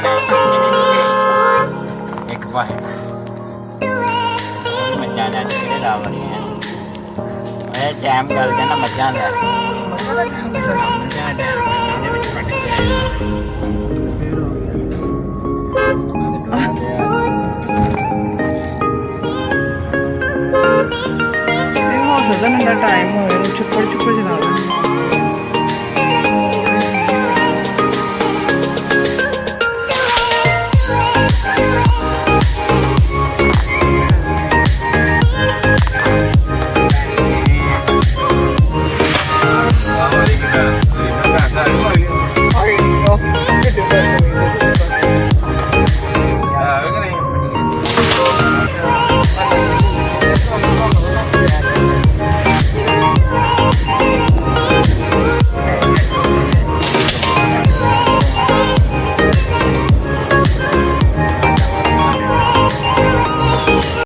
ਨੇ ਇੱਕ ਪਾਸੇ ਮੱਝਾਂ ਨੇ ਜਿਹੜੇ ਰਾਵੜੀਆਂ ਇਹ ਟਾਈਮ ਗੱਲ ਕਹਿੰਦਾ ਮੱਝਾਂ ਦਾ ਮੱਝਾਂ ਦਾ ਟਾਈਮ ਇਹਦੇ ਵਿੱਚ ਕੱਟ ਕੇ ਹੋ ਸਕਦਾ ਨਾ ਟਾਈਮ ਹੋਏ ਛੁੱਪੜ ਚਲਾ